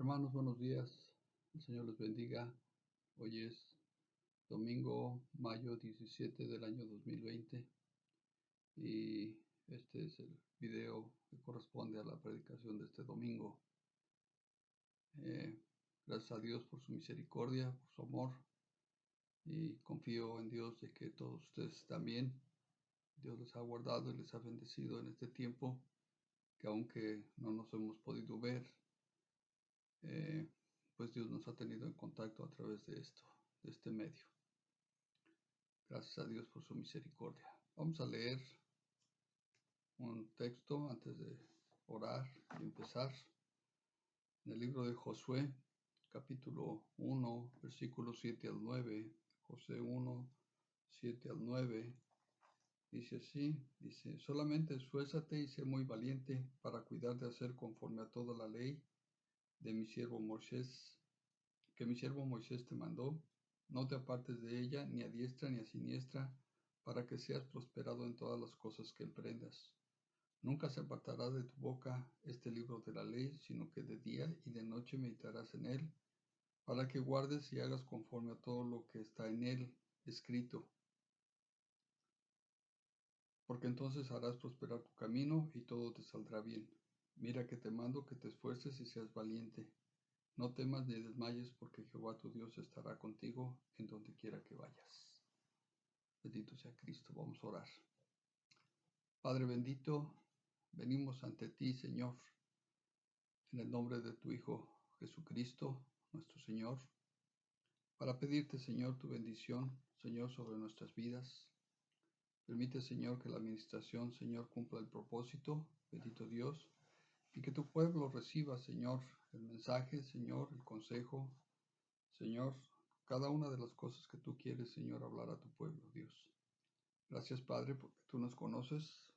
Hermanos, buenos días. El Señor les bendiga. Hoy es domingo, mayo 17 del año 2020 y este es el video que corresponde a la predicación de este domingo. Gracias a Dios por su misericordia, por su amor, y confío en Dios de que todos ustedes están bien. Dios les ha guardado y les ha bendecido en este tiempo que aunque no nos hemos podido ver, pues Dios nos ha tenido en contacto a través de este medio. Gracias a Dios por su misericordia. Vamos a leer un texto antes de orar y empezar. En el libro de Josué, capítulo 1, versículos 7 al 9. Josué 1, 7 al 9. Dice así, solamente esfuérzate y sé muy valiente para cuidar de hacer conforme a toda la ley de mi siervo Moisés, que mi siervo Moisés te mandó. No te apartes de ella ni a diestra ni a siniestra, para que seas prosperado en todas las cosas que emprendas. Nunca se apartará de tu boca este libro de la ley, sino que de día y de noche meditarás en él, para que guardes y hagas conforme a todo lo que está en él escrito. Porque entonces harás prosperar tu camino y todo te saldrá bien. Mira que te mando que te esfuerces y seas valiente. No temas ni desmayes, porque Jehová tu Dios estará contigo en donde quiera que vayas. Bendito sea Cristo. Vamos a orar. Padre bendito, venimos ante ti, Señor, en el nombre de tu Hijo Jesucristo, nuestro Señor, para pedirte, Señor, tu bendición, Señor, sobre nuestras vidas. Permite, Señor, que la administración, Señor, cumpla el propósito, bendito Dios, y que tu pueblo reciba, Señor, el mensaje, Señor, el consejo, Señor, cada una de las cosas que tú quieres, Señor, hablar a tu pueblo, Dios. Gracias, Padre, porque tú nos conoces,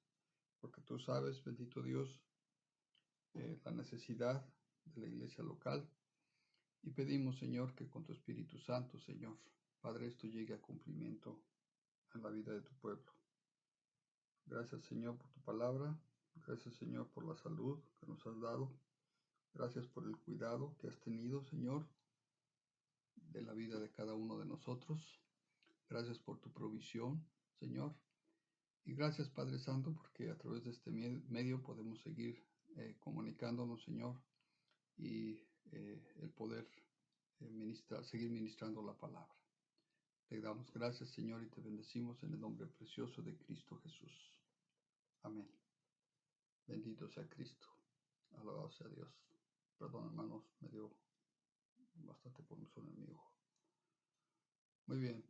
porque tú sabes, bendito Dios, la necesidad de la iglesia local. Y pedimos, Señor, que con tu Espíritu Santo, Señor, Padre, esto llegue a cumplimiento en la vida de tu pueblo. Gracias, Señor, por tu palabra. Gracias, Señor, por la salud que nos has dado. Gracias por el cuidado que has tenido, Señor, de la vida de cada uno de nosotros. Gracias por tu provisión, Señor. Y gracias, Padre Santo, porque a través de este medio podemos seguir comunicándonos, Señor, y el poder seguir ministrando la palabra. Te damos gracias, Señor, y te bendecimos en el nombre precioso de Cristo Jesús. Amén. Bendito sea Cristo. Alabado sea Dios. Perdón, hermanos, me dio bastante comezón en mi ojo. Muy bien.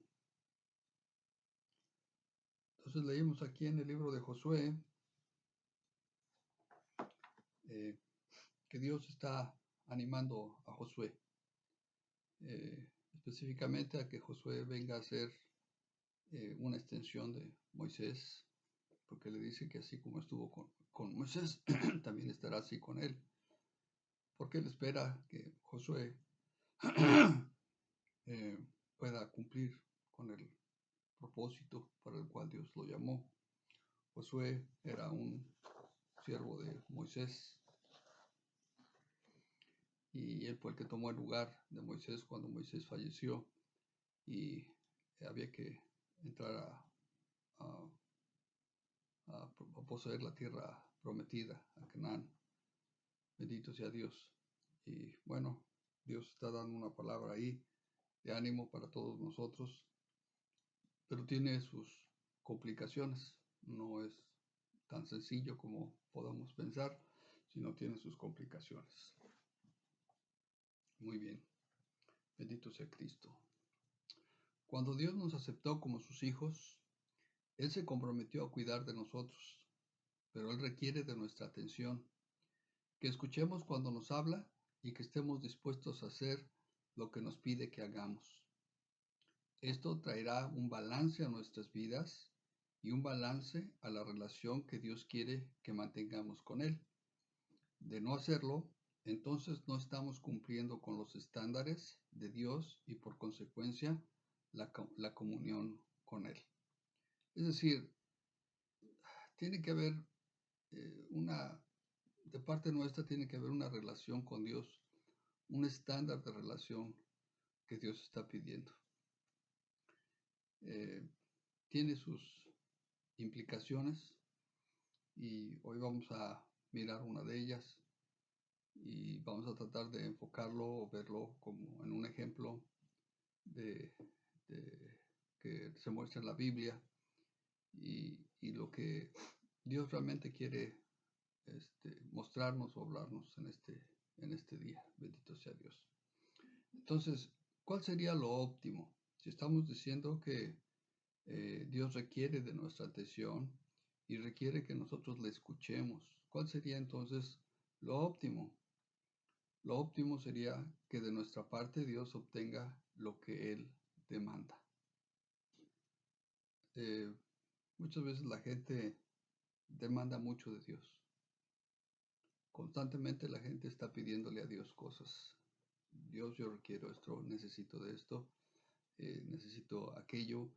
Entonces leímos aquí en el libro de Josué que Dios está animando a Josué. Específicamente a que Josué venga a ser una extensión de Moisés, porque le dice que así como estuvo con Moisés, también estará así con él, porque él espera que Josué pueda cumplir con el propósito para el cual Dios lo llamó. Josué era un siervo de Moisés y él fue el que tomó el lugar de Moisés cuando Moisés falleció y había que entrar a poseer la tierra prometida, a Canaán. Bendito sea Dios. Y bueno, Dios está dando una palabra ahí de ánimo para todos nosotros, pero tiene sus complicaciones. No es tan sencillo como podamos pensar, sino tiene sus complicaciones. Muy bien. Bendito sea Cristo. Cuando Dios nos aceptó como sus hijos, Él se comprometió a cuidar de nosotros, pero Él requiere de nuestra atención, que escuchemos cuando nos habla y que estemos dispuestos a hacer lo que nos pide que hagamos. Esto traerá un balance a nuestras vidas y un balance a la relación que Dios quiere que mantengamos con Él. De no hacerlo, entonces no estamos cumpliendo con los estándares de Dios y por consecuencia la comunión con Él. Es decir, tiene que haber de parte nuestra tiene que haber una relación con Dios un estándar de relación que Dios está pidiendo. Tiene sus implicaciones y hoy vamos a mirar una de ellas y vamos a tratar de enfocarlo o verlo como en un ejemplo de, que se muestra en la Biblia y lo que Dios realmente quiere mostrarnos o hablarnos en este día. Bendito sea Dios. Entonces, ¿cuál sería lo óptimo? Si estamos diciendo que Dios requiere de nuestra atención y requiere que nosotros le escuchemos, ¿cuál sería entonces lo óptimo? Lo óptimo sería que de nuestra parte Dios obtenga lo que Él demanda. Muchas veces la gente demanda mucho de Dios. Constantemente la gente está pidiéndole a Dios cosas. Dios, yo requiero esto, necesito de esto, necesito aquello.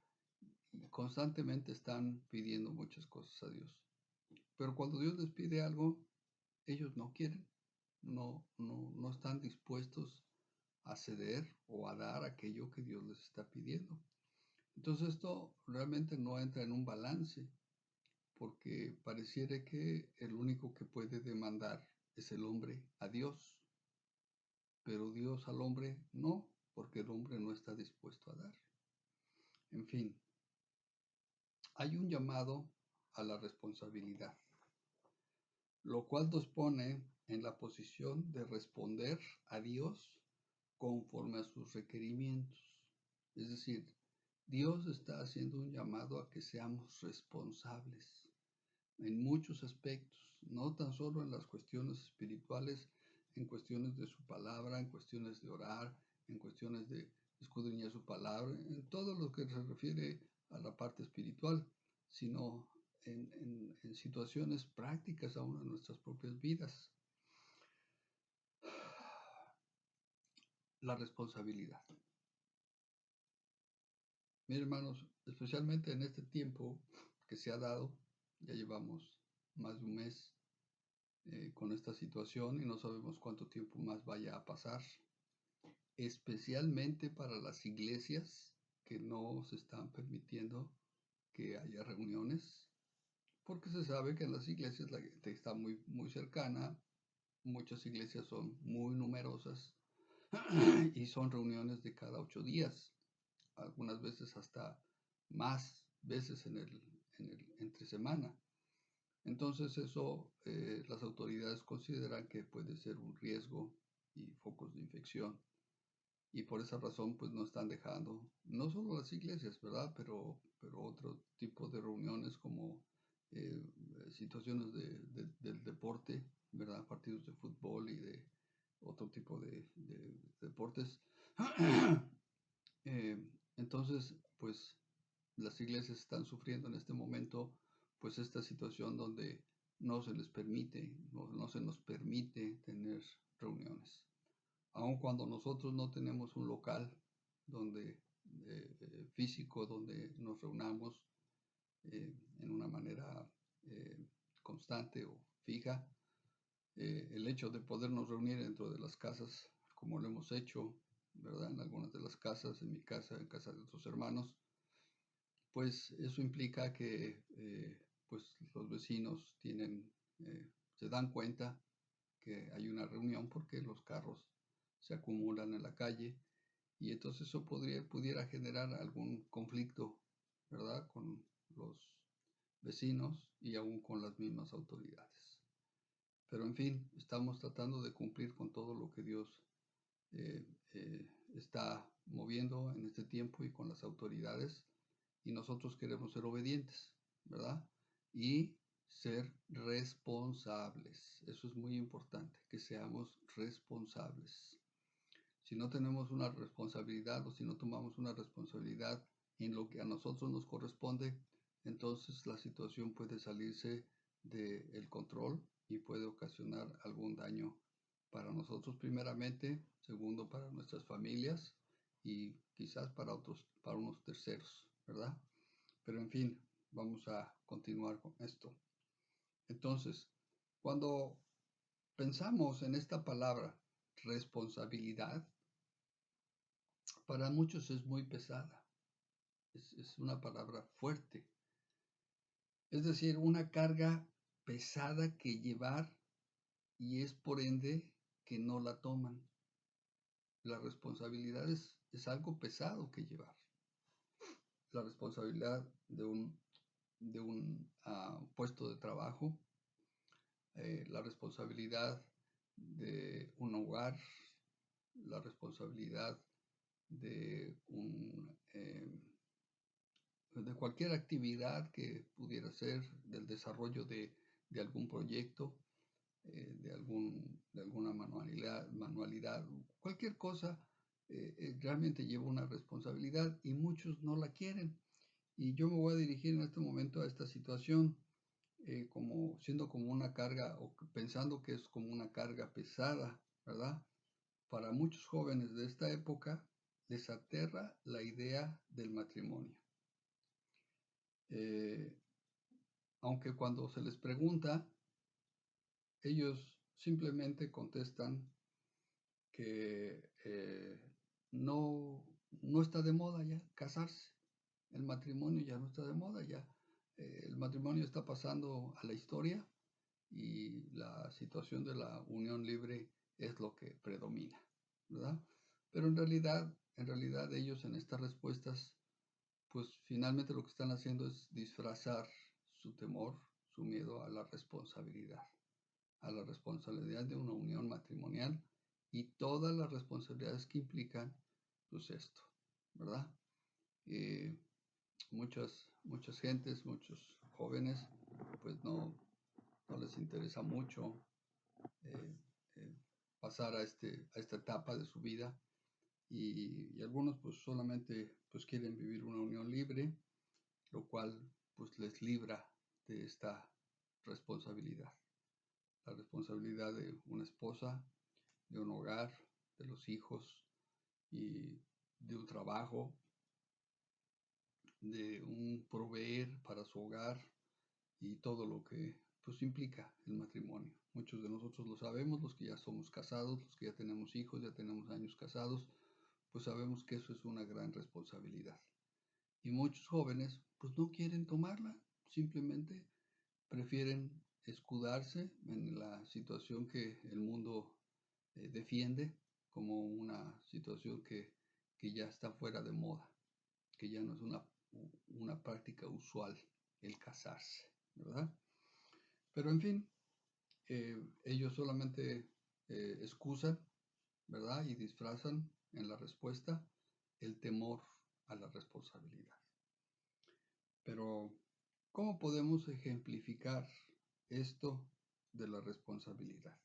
Y constantemente están pidiendo muchas cosas a Dios. Pero cuando Dios les pide algo, ellos no quieren, no están dispuestos a ceder o a dar aquello que Dios les está pidiendo. Entonces esto realmente no entra en un balance, porque pareciera que el único que puede demandar es el hombre a Dios, pero Dios al hombre no, porque el hombre no está dispuesto a dar. En fin, hay un llamado a la responsabilidad, lo cual nos pone en la posición de responder a Dios conforme a sus requerimientos. Es decir, Dios está haciendo un llamado a que seamos responsables en muchos aspectos, no tan solo en las cuestiones espirituales, en cuestiones de su palabra, en cuestiones de orar, en cuestiones de escudriñar su palabra, en todo lo que se refiere a la parte espiritual, sino en situaciones prácticas aún en nuestras propias vidas. La responsabilidad. Miren, hermanos, especialmente en este tiempo que se ha dado, ya llevamos más de un mes con esta situación y no sabemos cuánto tiempo más vaya a pasar, especialmente para las iglesias que no se están permitiendo que haya reuniones, porque se sabe que en las iglesias la gente está muy, muy cercana, muchas iglesias son muy numerosas y son reuniones de cada 8 días, algunas veces hasta más veces entre semana. Entonces eso las autoridades consideran que puede ser un riesgo y focos de infección. Y por esa razón pues no están dejando, no solo las iglesias, ¿verdad? Pero otro tipo de reuniones como situaciones del deporte, ¿verdad? Partidos de fútbol y de otro tipo de deportes. Entonces, pues las iglesias están sufriendo en este momento pues esta situación donde no se les permite, no se nos permite tener reuniones. Aun cuando nosotros no tenemos un local donde físico donde nos reunamos en una manera constante o fija, el hecho de podernos reunir dentro de las casas, como lo hemos hecho, ¿verdad? En algunas de las casas, en mi casa, en casa de otros hermanos, pues eso implica que pues los vecinos se dan cuenta que hay una reunión porque los carros se acumulan en la calle y entonces eso pudiera generar algún conflicto, ¿verdad? Con los vecinos y aún con las mismas autoridades. Pero en fin, estamos tratando de cumplir con todo lo que Dios está moviendo en este tiempo y con las autoridades y nosotros queremos ser obedientes, ¿verdad? Y ser responsables. Eso es muy importante, que seamos responsables. Si no tenemos una responsabilidad o si no tomamos una responsabilidad en lo que a nosotros nos corresponde, entonces la situación puede salirse del control y puede ocasionar algún daño para nosotros primeramente, segundo para nuestras familias y quizás para unos terceros, ¿verdad? Pero en fin, vamos a continuar con esto. Entonces, cuando pensamos en esta palabra, responsabilidad para muchos es muy pesada. Es una palabra fuerte. Es decir, una carga pesada que llevar y es por ende que no la toman. La responsabilidad es algo pesado que llevar. La responsabilidad de un puesto de trabajo, la responsabilidad de un hogar, la responsabilidad de de cualquier actividad que pudiera ser, del desarrollo de algún proyecto, de alguna manualidad, cualquier cosa, realmente lleva una responsabilidad y muchos no la quieren. Y yo me voy a dirigir en este momento a esta situación como siendo como una carga o pensando que es como una carga pesada, ¿verdad? Para muchos jóvenes de esta época les aterra la idea del matrimonio. Aunque cuando se les pregunta, ellos simplemente contestan que no está de moda ya casarse. El matrimonio ya no está de moda, ya el matrimonio está pasando a la historia y la situación de la unión libre es lo que predomina, ¿verdad? Pero en realidad ellos en estas respuestas, pues finalmente lo que están haciendo es disfrazar su temor, su miedo a la responsabilidad de una unión matrimonial y todas las responsabilidades que implican, pues esto, ¿verdad? Muchas gentes, muchos jóvenes, pues no les interesa mucho eh, eh, pasar a esta etapa de su vida y algunos pues solamente pues quieren vivir una unión libre, lo cual pues les libra de esta responsabilidad, la responsabilidad de una esposa, de un hogar, de los hijos y de un trabajo, de un proveer para su hogar y todo lo que pues implica el matrimonio. Muchos de nosotros lo sabemos, los que ya somos casados, los que ya tenemos hijos, ya tenemos años casados, pues sabemos que eso es una gran responsabilidad. Y muchos jóvenes pues no quieren tomarla, simplemente prefieren escudarse en la situación que el mundo defiende como una situación que ya está fuera de moda, que ya no es una práctica usual el casarse, ¿verdad? Pero en fin, ellos solamente excusan, ¿verdad? Y disfrazan en la respuesta el temor a la responsabilidad. Pero, ¿cómo podemos ejemplificar esto de la responsabilidad?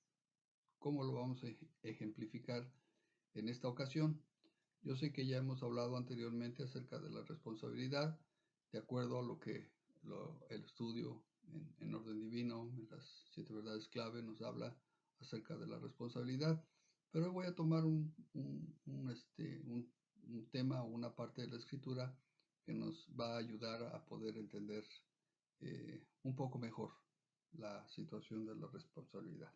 ¿Cómo lo vamos a ejemplificar en esta ocasión? Yo sé que ya hemos hablado anteriormente acerca de la responsabilidad, de acuerdo a lo que el estudio en orden divino, en las 7 verdades clave, nos habla acerca de la responsabilidad. Pero hoy voy a tomar un tema o una parte de la escritura que nos va a ayudar a poder entender un poco mejor la situación de la responsabilidad.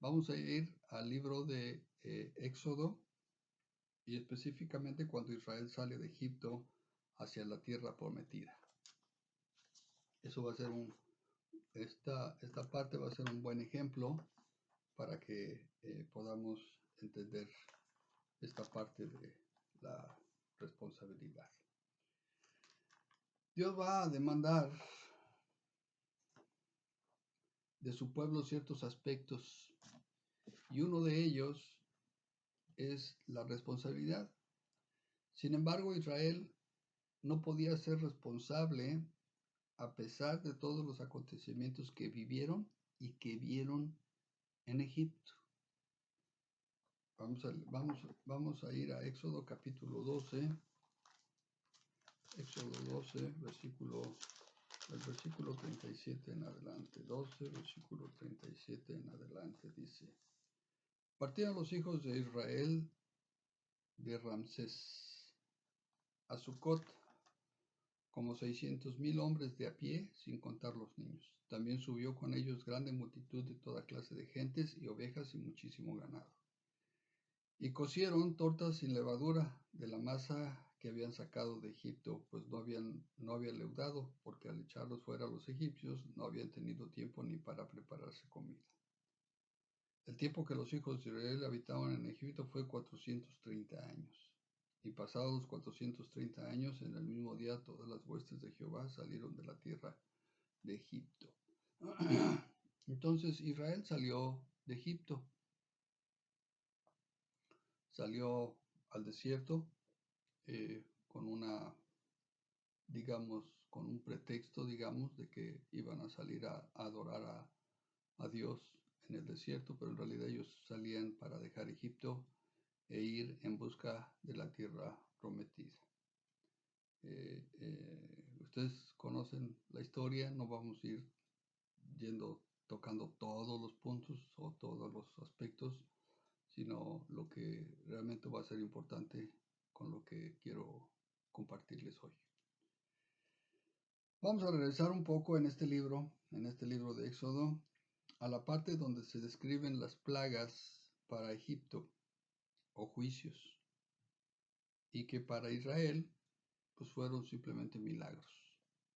Vamos a ir al libro de Éxodo, y específicamente cuando Israel sale de Egipto hacia la tierra prometida. Eso va a ser esta parte va a ser un buen ejemplo para que podamos entender esta parte de la responsabilidad. Dios va a demandar de su pueblo ciertos aspectos y uno de ellos es la responsabilidad. Sin embargo, Israel no podía ser responsable a pesar de todos los acontecimientos que vivieron y que vieron en Egipto. Vamos a ir a Éxodo capítulo 12. Éxodo 12, el versículo 37 en adelante. 12, versículo 37 en adelante dice: Partieron los hijos de Israel de Ramsés a Sucot, como 600,000 hombres de a pie, sin contar los niños. También subió con ellos grande multitud de toda clase de gentes y ovejas y muchísimo ganado. Y cocieron tortas sin levadura de la masa que habían sacado de Egipto, pues no habían leudado, porque al echarlos fuera los egipcios no habían tenido tiempo ni para prepararse comida. El tiempo que los hijos de Israel habitaban en Egipto fue 430 años. Y pasados los 430 años, en el mismo día, todas las huestes de Jehová salieron de la tierra de Egipto. Entonces Israel salió de Egipto, salió al desierto con con un pretexto, digamos, de que iban a salir a adorar a Dios en el desierto, pero en realidad ellos salían para dejar Egipto e ir en busca de la tierra prometida. Ustedes conocen la historia, no vamos a ir tocando todos los puntos o todos los aspectos, sino lo que realmente va a ser importante con lo que quiero compartirles hoy. Vamos a regresar un poco en este libro de Éxodo, a la parte donde se describen las plagas para Egipto o juicios, y que para Israel pues fueron simplemente milagros,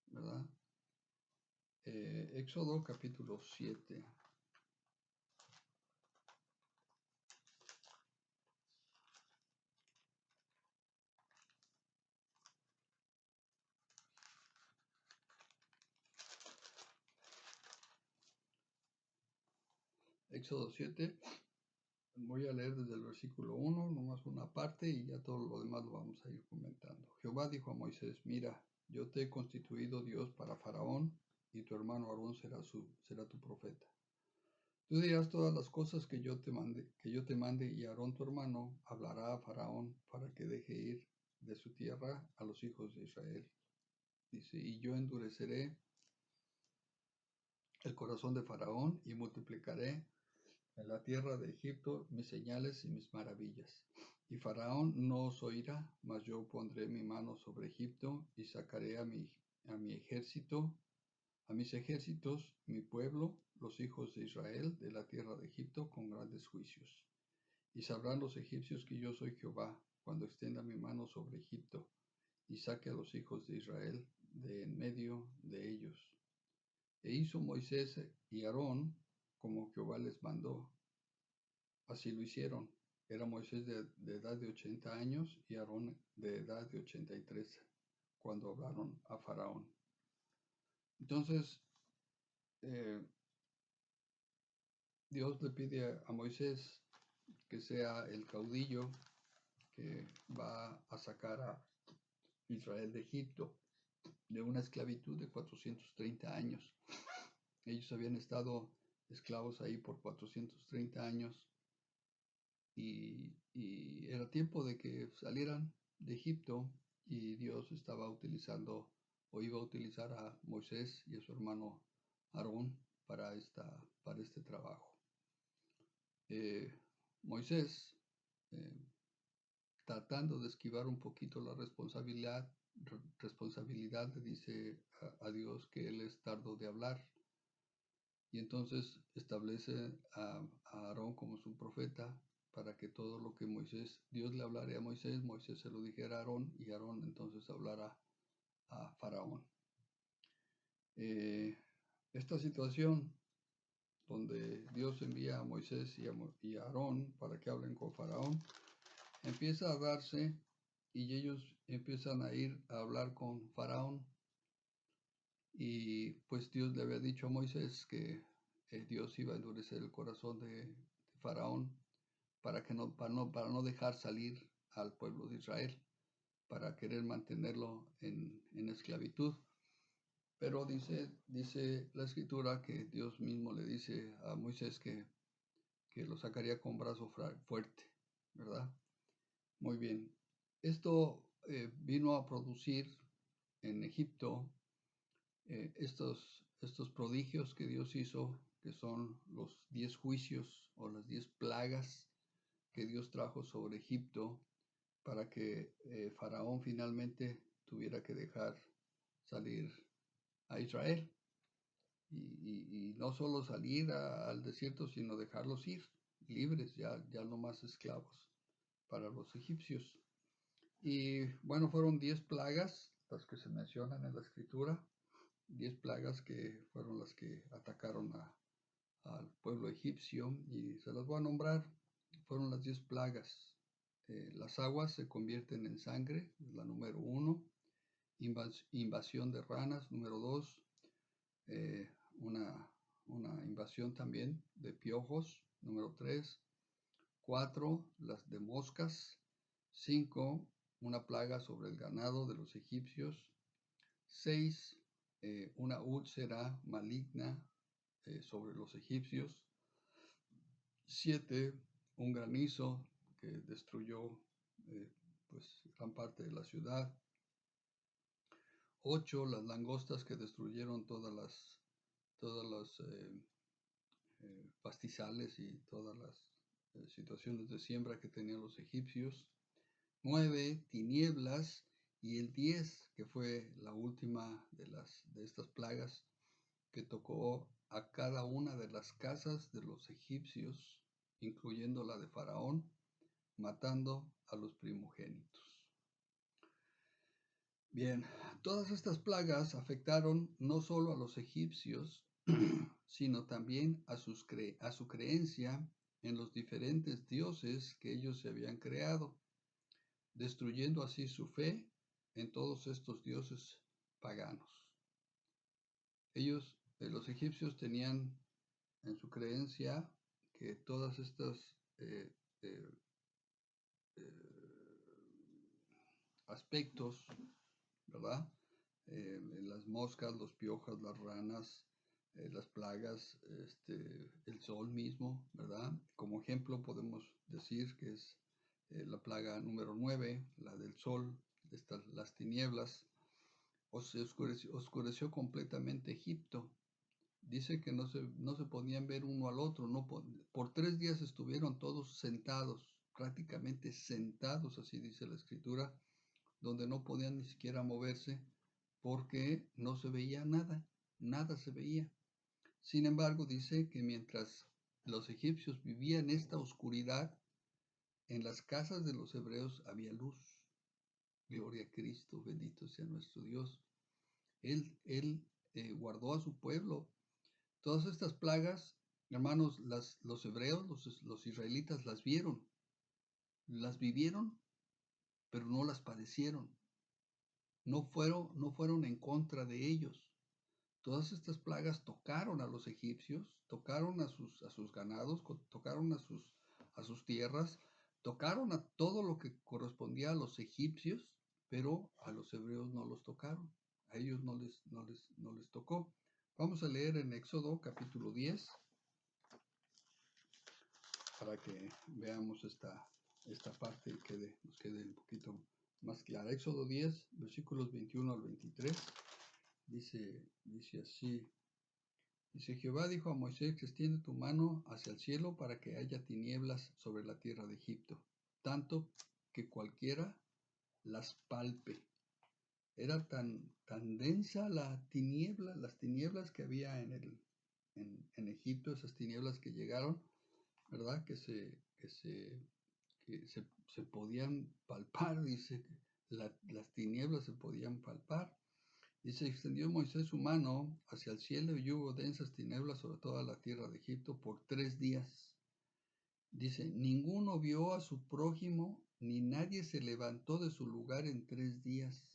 ¿verdad? Éxodo capítulo 7. Éxodo 7, voy a leer desde el versículo 1, nomás una parte, y ya todo lo demás lo vamos a ir comentando. Jehová dijo a Moisés: mira, yo te he constituido Dios para Faraón, y tu hermano Aarón será tu profeta. Tú dirás todas las cosas que yo te mande, y Aarón tu hermano hablará a Faraón para que deje ir de su tierra a los hijos de Israel. Dice: y yo endureceré el corazón de Faraón y multiplicaré en la tierra de Egipto mis señales y mis maravillas. Y Faraón no os oirá, mas yo pondré mi mano sobre Egipto y sacaré a mi ejército, a mis ejércitos, mi pueblo, los hijos de Israel, de la tierra de Egipto con grandes juicios. Y sabrán los egipcios que yo soy Jehová, cuando extienda mi mano sobre Egipto y saque a los hijos de Israel de en medio de ellos. E hizo Moisés y Aarón como Jehová les mandó. Así lo hicieron. Era Moisés de edad de 80 años y Aarón de edad de 83 cuando hablaron a Faraón. Entonces, Dios le pide a Moisés que sea el caudillo que va a sacar a Israel de Egipto, de una esclavitud de 430 años. Ellos habían estado esclavos ahí por 430 años y era tiempo de que salieran de Egipto, y Dios estaba utilizando o iba a utilizar a Moisés y a su hermano Aarón para este trabajo. Moisés, tratando de esquivar un poquito la responsabilidad, le dice a Dios que él es tardo de hablar, y entonces establece a Aarón como su profeta para que todo lo que Dios le hablara a Moisés se lo dijera a Aarón, y Aarón entonces hablara a Faraón. Esta situación donde Dios envía a Moisés y a Aarón para que hablen con Faraón empieza a darse, y ellos empiezan a ir a hablar con Faraón, y pues Dios le había dicho a Moisés que Dios iba a endurecer el corazón de Faraón para no dejar salir al pueblo de Israel, para querer mantenerlo en esclavitud. Pero dice la escritura que Dios mismo le dice a Moisés que lo sacaría con brazo fuerte, ¿verdad? Muy bien. Esto vino a producir en Egipto estos prodigios que Dios hizo, que son los 10 juicios o las 10 plagas que Dios trajo sobre Egipto para que Faraón finalmente tuviera que dejar salir a Israel. Y no solo salir al desierto, sino dejarlos ir libres, ya no más esclavos. para los egipcios. Y bueno, fueron 10 plagas las que se mencionan en la escritura, 10 plagas que fueron las que atacaron al pueblo egipcio, y se las voy a nombrar. Fueron las 10 plagas. Las aguas se convierten en sangre, la número 1. Invasión de ranas, número 2. eh, una invasión también de piojos, número 3. 4. Las de moscas. 5. Una plaga sobre el ganado de los egipcios. 6. Una úlcera maligna sobre los egipcios. 7. Un granizo que destruyó eh, pues gran parte de la ciudad. 8. Las langostas que destruyeron todas las pastizales y todas las situaciones de siembra que tenían los egipcios. 9. Tinieblas. Y el 10, que fue la última de estas plagas, que tocó a cada una de las casas de los egipcios, incluyendo la de Faraón, matando a los primogénitos. Bien, todas estas plagas afectaron no solo a los egipcios, sino también a su creencia en los diferentes dioses que ellos se habían creado, destruyendo así su fe en todos estos dioses paganos. Ellos, los egipcios, tenían en su creencia que todas estas eh, eh, aspectos, ¿verdad? Las moscas, los piojos, las ranas, las plagas, el sol mismo, ¿verdad? Como ejemplo podemos decir que es la plaga número 9, la del sol, las tinieblas. Oscureció completamente Egipto. Dice que no se podían ver uno al otro. No, por 3 días estuvieron todos sentados, prácticamente sentados, así dice la escritura, donde no podían ni siquiera moverse porque no se veía nada, nada se veía. Sin embargo, dice que mientras los egipcios vivían esta oscuridad, en las casas de los hebreos había luz. Gloria a Cristo, bendito sea nuestro Dios. Él guardó a su pueblo. Todas estas plagas, hermanos, los hebreos, los israelitas las vieron, las vivieron, pero no las padecieron. No fueron en contra de ellos. Todas estas plagas tocaron a los egipcios, tocaron a sus ganados, tocaron a sus tierras, tocaron a todo lo que correspondía a los egipcios, pero a los hebreos no los tocaron. A ellos no les tocó. Vamos a leer en Éxodo capítulo 10 para que veamos esta parte y nos quede un poquito más clara. Éxodo 10, versículos 21 al 23, dice así. Dice: Jehová dijo a Moisés: extiende tu mano hacia el cielo para que haya tinieblas sobre la tierra de Egipto, tanto que cualquiera las palpe. Era tan densa las tinieblas que había en Egipto, esas tinieblas que llegaron, ¿verdad? Que se podían palpar, dice que las tinieblas se podían palpar. Dice: extendió Moisés su mano hacia el cielo y hubo densas tinieblas sobre toda la tierra de Egipto por 3 días. Dice: ninguno vio a su prójimo, ni nadie se levantó de su lugar en 3 días.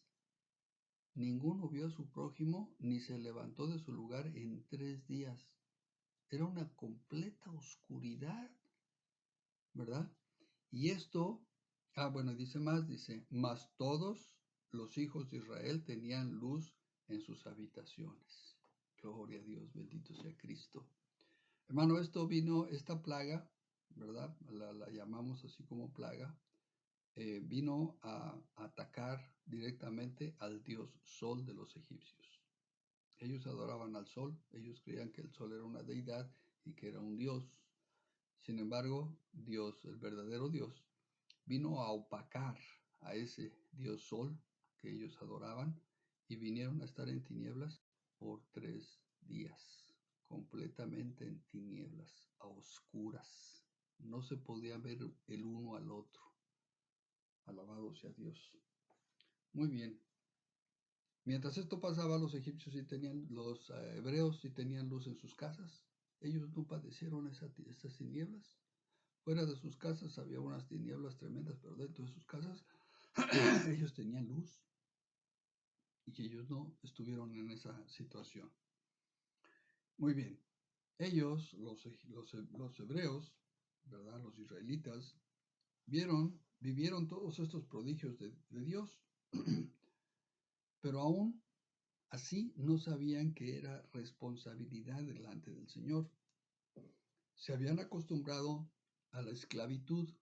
Ninguno vio a su prójimo, ni se levantó de su lugar en 3 días. Era una completa oscuridad, ¿verdad? Y esto, bueno, dice más, dice: mas todos los hijos de Israel tenían luz en sus habitaciones. Gloria a Dios, bendito sea Cristo. Hermano, esta plaga, ¿verdad? La llamamos así como plaga, vino a atacar directamente al dios Sol de los egipcios. Ellos adoraban al sol, ellos creían que el sol era una deidad y que era un dios. Sin embargo, Dios, el verdadero Dios, vino a opacar a ese dios sol que ellos adoraban y vinieron a estar en tinieblas por 3 días, completamente en tinieblas, a oscuras. No se podía ver el uno al otro. Alabado sea Dios. Muy bien. Mientras esto pasaba, los egipcios los hebreos sí tenían luz en sus casas. Ellos no padecieron estas tinieblas. Fuera de sus casas había unas tinieblas tremendas, pero dentro de sus casas ellos tenían luz y ellos no estuvieron en esa situación. Muy bien. Ellos, los hebreos, ¿verdad? Los israelitas, vivieron todos estos prodigios de Dios, pero aún así no sabían que era responsabilidad delante del Señor. Se habían acostumbrado a la esclavitud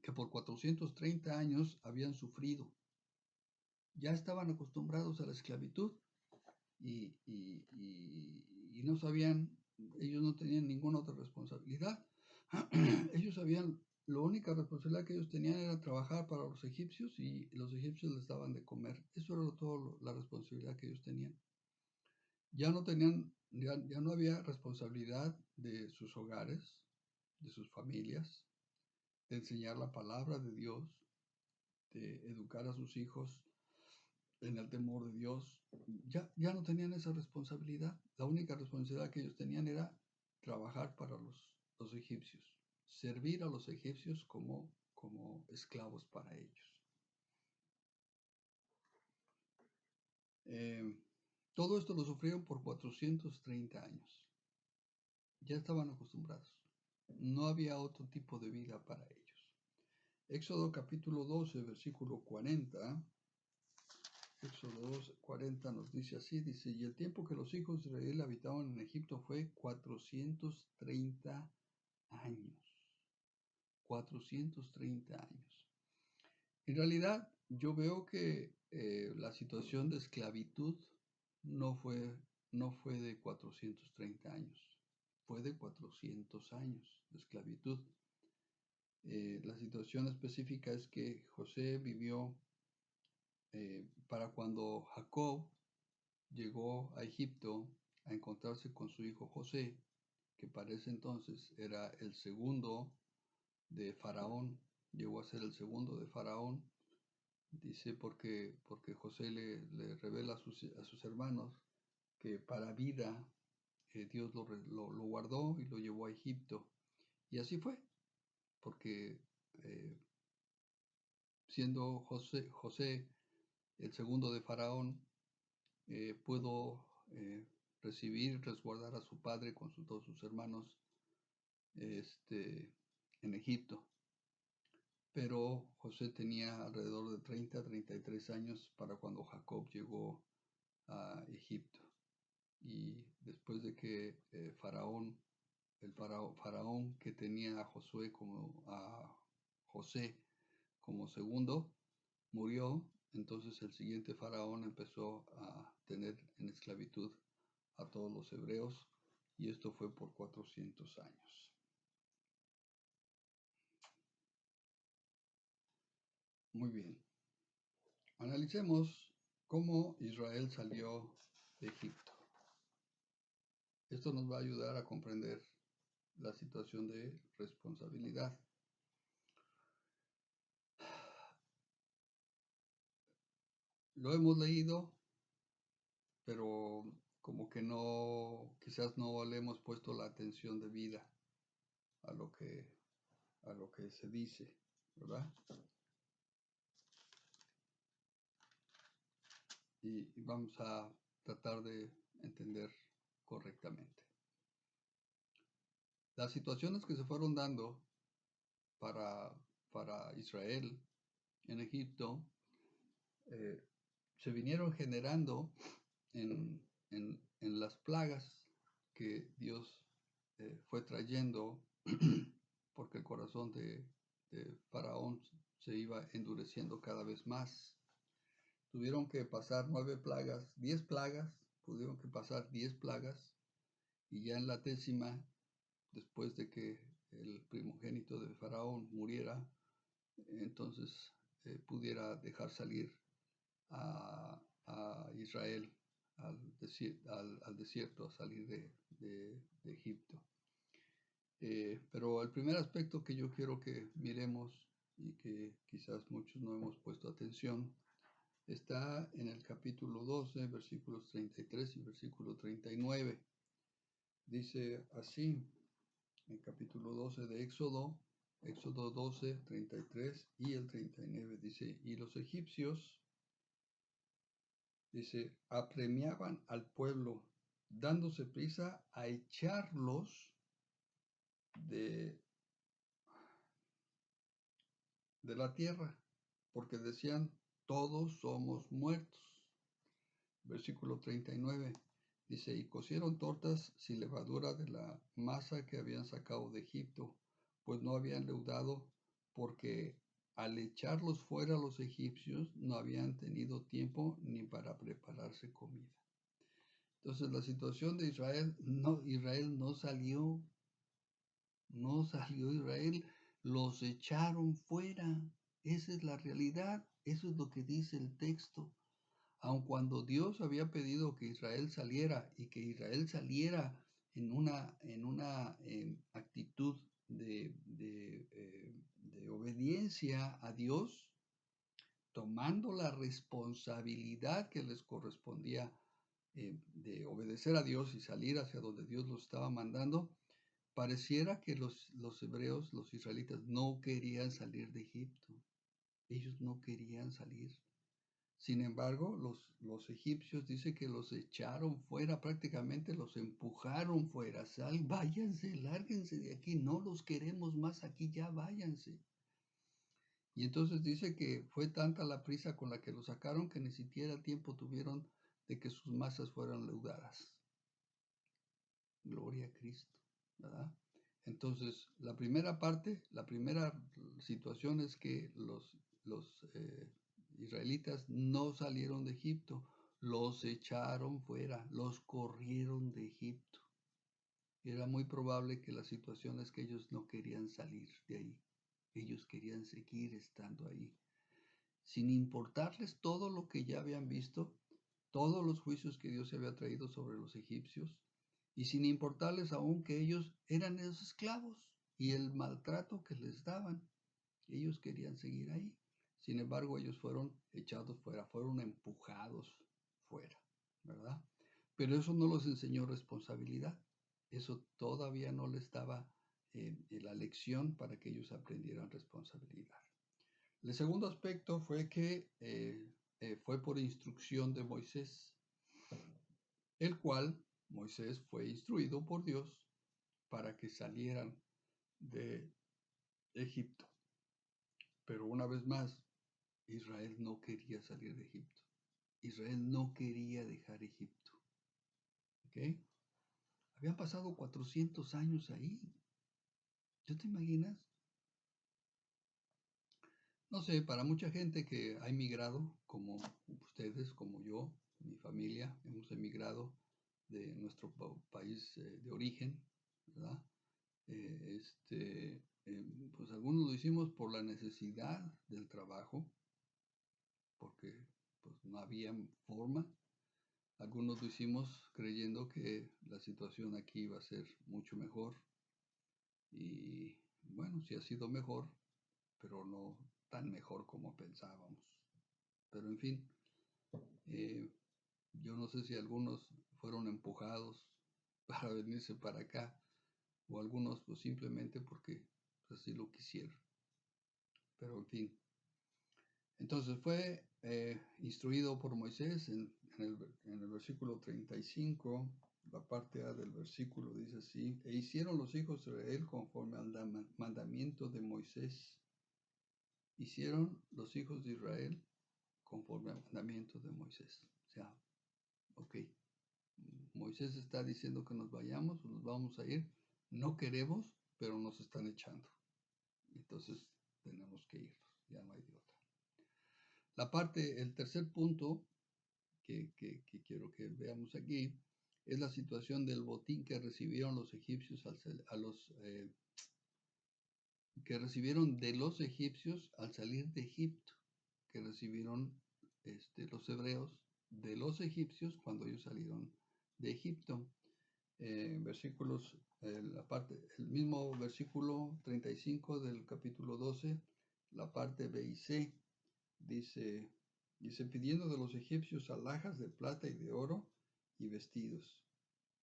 que por 430 años habían sufrido. Ya estaban acostumbrados a la esclavitud y no sabían, ellos no tenían ninguna otra responsabilidad. Ellos sabían, la única responsabilidad que ellos tenían era trabajar para los egipcios y los egipcios les daban de comer. Eso era todo la responsabilidad que ellos tenían. Ya no había responsabilidad de sus hogares, de sus familias, de enseñar la palabra de Dios, de educar a sus hijos en el temor de Dios. Ya no tenían esa responsabilidad. La única responsabilidad que ellos tenían era trabajar para los egipcios, servir a los egipcios como esclavos para ellos. Todo esto lo sufrieron por 430 años. Ya estaban acostumbrados. No había otro tipo de vida para ellos. Éxodo capítulo 12, versículo 40. Éxodo 40 nos dice así, dice, y el tiempo que los hijos de Israel habitaban en Egipto fue 430 años. 430 años. En realidad, yo veo que la situación de esclavitud no fue de 430 años, fue de 400 años de esclavitud. La situación específica es que José vivió para cuando Jacob llegó a Egipto a encontrarse con su hijo José, que para ese entonces era el segundo de Faraón, llegó a ser el segundo de Faraón, dice porque José le revela a sus hermanos que para vida Dios lo guardó y lo llevó a Egipto. Y así fue, porque siendo José el segundo de Faraón, pudo recibir y resguardar a su padre con todos sus hermanos en Egipto. Pero José tenía alrededor de 33 años para cuando Jacob llegó a Egipto. Y después de que el faraón que tenía a José como segundo, murió, entonces el siguiente faraón empezó a tener en esclavitud a todos los hebreos, y esto fue por 400 años. Muy bien. Analicemos cómo Israel salió de Egipto. Esto nos va a ayudar a comprender la situación de responsabilidad. Lo hemos leído, pero como que quizás no le hemos puesto la atención debida a lo que se dice, ¿verdad? Y vamos a tratar de entender correctamente. Las situaciones que se fueron dando para Israel en Egipto se vinieron generando en las plagas que Dios fue trayendo porque el corazón de Faraón se iba endureciendo cada vez más. Tuvieron que pasar 9 plagas, 10 plagas, tuvieron que pasar 10 plagas, y ya en la 10ª, después de que el primogénito de Faraón muriera, entonces pudiera dejar salir a Israel al desierto, a salir de Egipto. Pero el primer aspecto que yo quiero que miremos y que quizás muchos no hemos puesto atención, está en el capítulo 12, versículos 33 y versículo 39. Dice así, en el capítulo 12 de Éxodo, Éxodo 12, 33 y el 39, dice, y los egipcios, dice, apremiaban al pueblo, dándose prisa a echarlos de la tierra, porque decían, todos somos muertos. Versículo 39 dice, y cocieron tortas sin levadura de la masa que habían sacado de Egipto, pues no habían leudado, porque al echarlos fuera los egipcios no habían tenido tiempo ni para prepararse comida. Entonces la situación de Israel no salió Israel, los echaron fuera. Esa es la realidad, eso es lo que dice el texto. Aun cuando Dios había pedido que Israel saliera y que Israel saliera en una actitud de obediencia a Dios, tomando la responsabilidad que les correspondía de obedecer a Dios y salir hacia donde Dios los estaba mandando, pareciera que los hebreos, los israelitas, no querían salir de Egipto. Ellos no querían salir. Sin embargo, los egipcios dice que los echaron fuera, prácticamente los empujaron fuera. Váyanse, lárguense de aquí, no los queremos más aquí, ya váyanse. Y entonces dice que fue tanta la prisa con la que los sacaron que ni siquiera tiempo tuvieron de que sus masas fueran leudadas. Gloria a Cristo, ¿verdad? Entonces, la primera situación es que los israelitas no salieron de Egipto, los echaron fuera, los corrieron de Egipto. Era muy probable que la situación es que ellos no querían salir de ahí, ellos querían seguir estando ahí, sin importarles todo lo que ya habían visto, todos los juicios que Dios había traído sobre los egipcios, y sin importarles aún que ellos eran esos esclavos y el maltrato que les daban. Ellos querían seguir ahí. Sin embargo, ellos fueron echados fuera, fueron empujados fuera, ¿verdad? Pero eso no les enseñó responsabilidad. Eso todavía no les daba la lección para que ellos aprendieran responsabilidad. El segundo aspecto fue que fue por instrucción de Moisés, el cual Moisés fue instruido por Dios para que salieran de Egipto. Pero una vez más, Israel no quería salir de Egipto. Israel no quería dejar Egipto. ¿Ok? Habían pasado 400 años ahí. ¿Tú te imaginas? No sé, para mucha gente que ha emigrado, como ustedes, como yo, mi familia, hemos emigrado de nuestro país de origen, ¿verdad? Pues algunos lo hicimos por la necesidad del trabajo, porque pues no había forma. Algunos lo hicimos creyendo que la situación aquí iba a ser mucho mejor. Y bueno, sí ha sido mejor, pero no tan mejor como pensábamos. Pero en fin, yo no sé si algunos fueron empujados para venirse para acá, o algunos pues simplemente porque pues, así lo quisieron. Pero en fin, entonces fue instruido por Moisés en el versículo 35, la parte A del versículo dice así, e hicieron los hijos de Israel conforme al mandamiento de Moisés. Hicieron los hijos de Israel conforme al mandamiento de Moisés. O sea, ok, Moisés está diciendo que nos vayamos, nos vamos a ir, no queremos, pero nos están echando. Entonces tenemos que irnos, ya no hay de otra. El tercer punto que quiero que veamos aquí es la situación del botín que recibieron los egipcios que recibieron de los egipcios al salir de Egipto, que recibieron los hebreos de los egipcios cuando ellos salieron de Egipto. El mismo versículo 35 del capítulo 12 la parte B y C. Dice, pidiendo de los egipcios alhajas de plata y de oro y vestidos.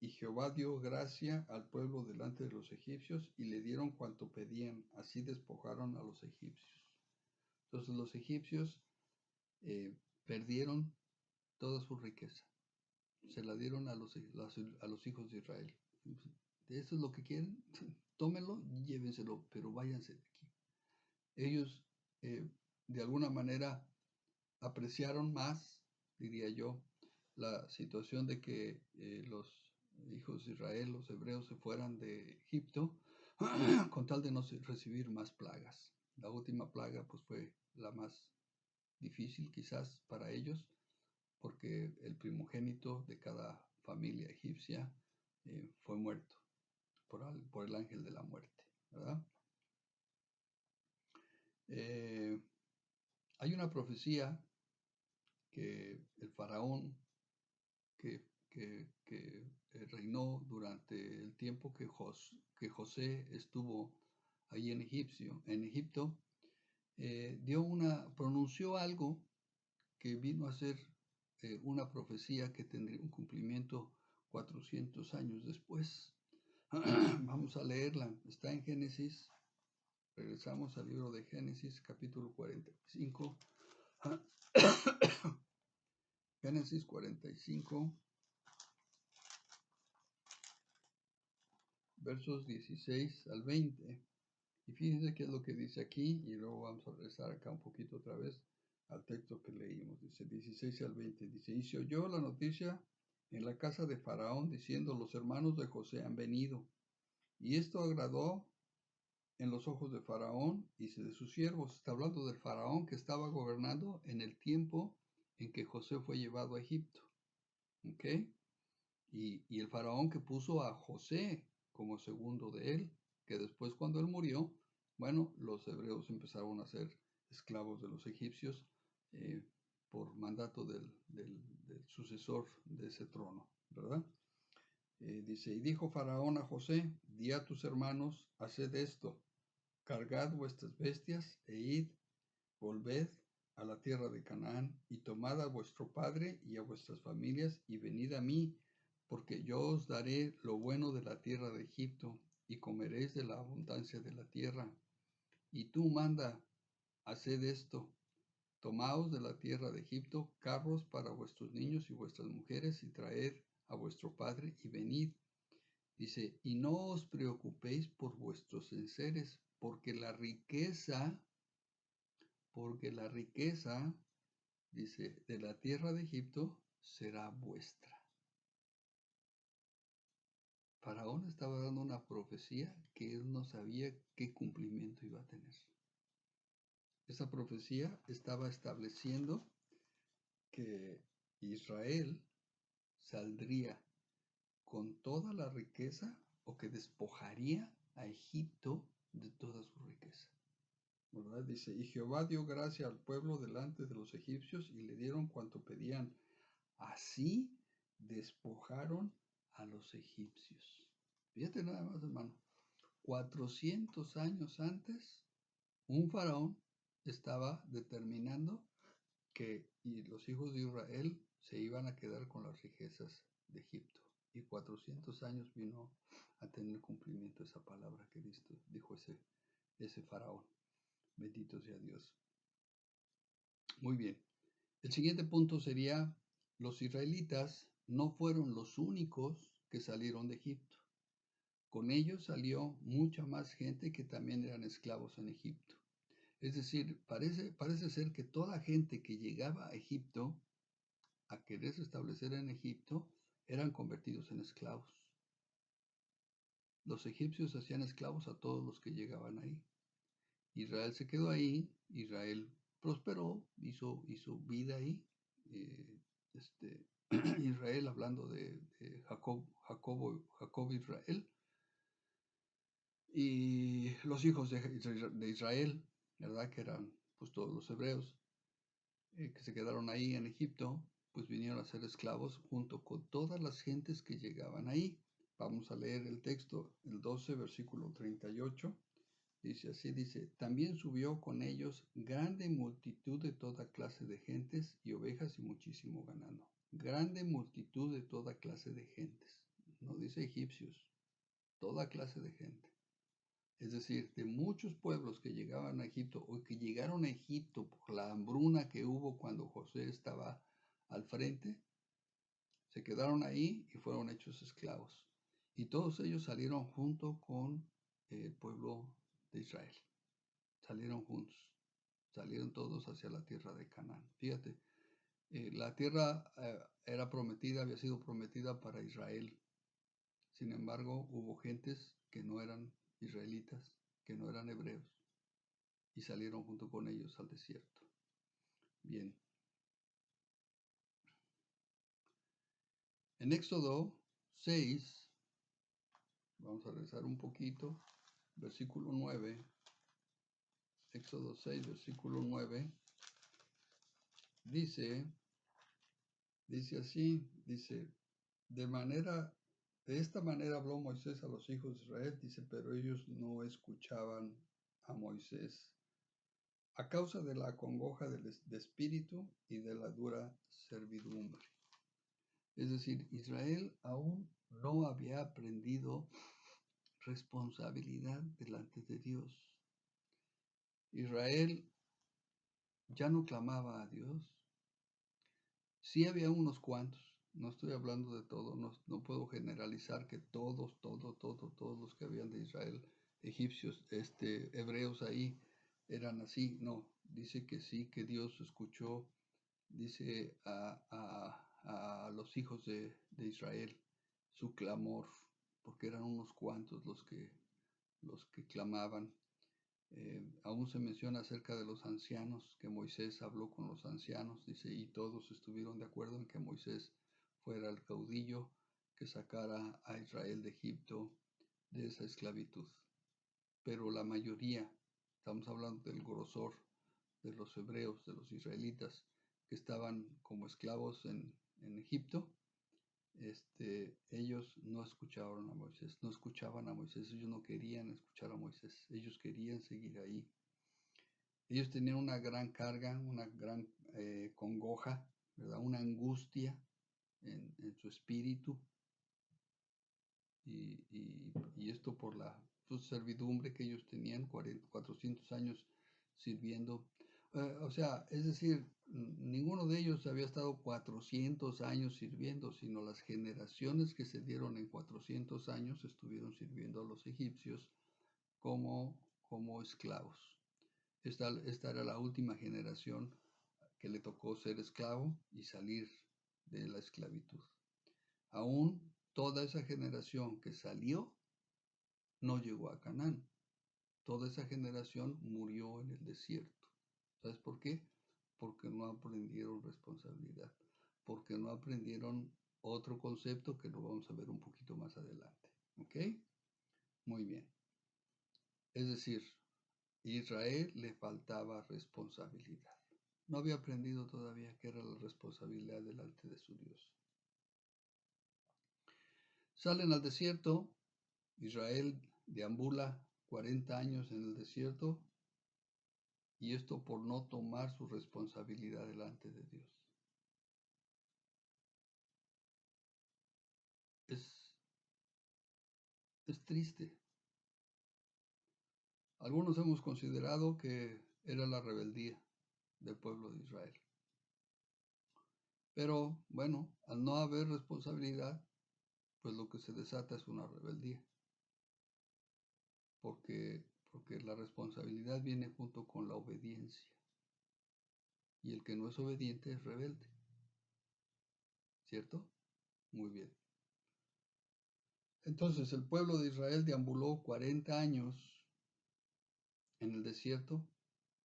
Y Jehová dio gracia al pueblo delante de los egipcios y le dieron cuanto pedían. Así despojaron a los egipcios. Entonces los egipcios perdieron toda su riqueza. Se la dieron a los hijos de Israel. ¿Eso es lo que quieren? Tómenlo, llévenselo, pero váyanse de aquí. Ellos, de alguna manera, apreciaron más, diría yo, la situación de que los hijos de Israel, los hebreos, se fueran de Egipto con tal de no recibir más plagas. La última plaga pues fue la más difícil quizás para ellos, porque el primogénito de cada familia egipcia fue muerto por el ángel de la muerte, ¿verdad? Hay una profecía que el faraón que reinó durante el tiempo que José estuvo ahí en Egipto, pronunció algo que vino a ser una profecía que tendría un cumplimiento 400 años después. Vamos a leerla, está en Génesis. Regresamos al libro de Génesis, capítulo 45. Génesis 45, versos 16 al 20. Y fíjense qué es lo que dice aquí, y luego vamos a regresar acá un poquito otra vez al texto que leímos. Dice 16 al 20. Dice, y se oyó la noticia en la casa de Faraón diciendo, los hermanos de José han venido. Y esto agradó en los ojos de Faraón y de sus siervos. Está hablando del Faraón que estaba gobernando en el tiempo en que José fue llevado a Egipto. ¿Ok? Y el Faraón que puso a José como segundo de él, que después cuando él murió, bueno, los hebreos empezaron a ser esclavos de los egipcios por mandato del sucesor de ese trono, ¿verdad? Dice, y dijo Faraón a José, di a tus hermanos, haced esto, cargad vuestras bestias e id, volved a la tierra de Canaán y tomad a vuestro padre y a vuestras familias y venid a mí, porque yo os daré lo bueno de la tierra de Egipto y comeréis de la abundancia de la tierra. Y tú manda, haced esto, tomaos de la tierra de Egipto carros para vuestros niños y vuestras mujeres y traed a vuestro padre y venid. Dice, y no os preocupéis por vuestros enseres, porque la riqueza, dice, de la tierra de Egipto será vuestra. Faraón estaba dando una profecía que él no sabía qué cumplimiento iba a tener. Esa profecía estaba estableciendo que Israel saldría con toda la riqueza o que despojaría a Egipto de toda su riqueza. ¿Verdad? Dice, y Jehová dio gracia al pueblo delante de los egipcios y le dieron cuanto pedían. Así despojaron a los egipcios. Fíjate nada más, hermano. 400 años antes, un faraón estaba determinando que los hijos de Israel se iban a quedar con las riquezas de Egipto. Y 400 años vino a tener cumplimiento esa palabra que dijo ese faraón. Bendito sea Dios. Muy bien. El siguiente punto sería, los israelitas no fueron los únicos que salieron de Egipto. Con ellos salió mucha más gente que también eran esclavos en Egipto. Es decir, parece ser que toda gente que llegaba a Egipto, a quererse establecer en Egipto, eran convertidos en esclavos. Los egipcios hacían esclavos a todos los que llegaban ahí. Israel se quedó ahí, Israel prosperó, hizo vida ahí. Israel, hablando de Jacob Israel, y los hijos de Israel, ¿verdad? Que eran pues todos los hebreos, que se quedaron ahí en Egipto, pues vinieron a ser esclavos junto con todas las gentes que llegaban ahí. Vamos a leer el texto, el 12, versículo 38. Dice así, dice, también subió con ellos grande multitud de toda clase de gentes y ovejas y muchísimo ganado. Grande multitud de toda clase de gentes. No dice egipcios, toda clase de gente. Es decir, de muchos pueblos que llegaban a Egipto o que llegaron a Egipto por la hambruna que hubo cuando José estaba al frente, se quedaron ahí y fueron hechos esclavos. Y todos ellos salieron junto con el pueblo de Israel. Salieron juntos, salieron todos hacia la tierra de Canaán. Fíjate, la tierra era prometida, había sido prometida para Israel. Sin embargo, hubo gentes que no eran israelitas, que no eran hebreos, y salieron junto con ellos al desierto. Bien. En Éxodo 6, vamos a regresar un poquito, versículo 9. Éxodo 6, versículo 9, dice así, dice, de esta manera habló Moisés a los hijos de Israel, dice, pero ellos no escuchaban a Moisés a causa de la congoja de espíritu y de la dura servidumbre. Es decir, Israel aún no había aprendido responsabilidad delante de Dios. Israel ya no clamaba a Dios. Sí había unos cuantos, no estoy hablando de todo, no puedo generalizar que todos los que habían de Israel, egipcios, hebreos ahí, eran así. No, dice que sí, que Dios escuchó, dice a los hijos de Israel su clamor, porque eran unos cuantos los que clamaban. Aún se menciona acerca de los ancianos, que Moisés habló con los ancianos, dice, y todos estuvieron de acuerdo en que Moisés fuera el caudillo que sacara a Israel de Egipto de esa esclavitud. Pero la mayoría, estamos hablando del grosor de los hebreos, de los israelitas, que estaban como esclavos en Egipto, ellos no escuchaban a Moisés, ellos no querían escuchar a Moisés, ellos querían seguir ahí. Ellos tenían una gran carga, una gran congoja, ¿verdad? Una angustia en su espíritu, y esto por la servidumbre que ellos tenían, 400 años sirviendo. O sea, es decir, ninguno de ellos había estado 400 años sirviendo, sino las generaciones que se dieron en 400 años estuvieron sirviendo a los egipcios como esclavos. Esta era la última generación que le tocó ser esclavo y salir de la esclavitud. Aún toda esa generación que salió no llegó a Canaán. Toda esa generación murió en el desierto. ¿Sabes por qué? Porque no aprendieron responsabilidad, porque no aprendieron otro concepto que lo vamos a ver un poquito más adelante. ¿Ok? Muy bien. Es decir, Israel le faltaba responsabilidad. No había aprendido todavía qué era la responsabilidad delante de su Dios. Salen al desierto, Israel deambula 40 años en el desierto, y esto por no tomar su responsabilidad delante de Dios. Es triste. Algunos hemos considerado que era la rebeldía del pueblo de Israel. Pero bueno, al no haber responsabilidad, pues lo que se desata es una rebeldía. Porque la responsabilidad viene junto con la obediencia. Y el que no es obediente es rebelde. ¿Cierto? Muy bien. Entonces el pueblo de Israel deambuló 40 años en el desierto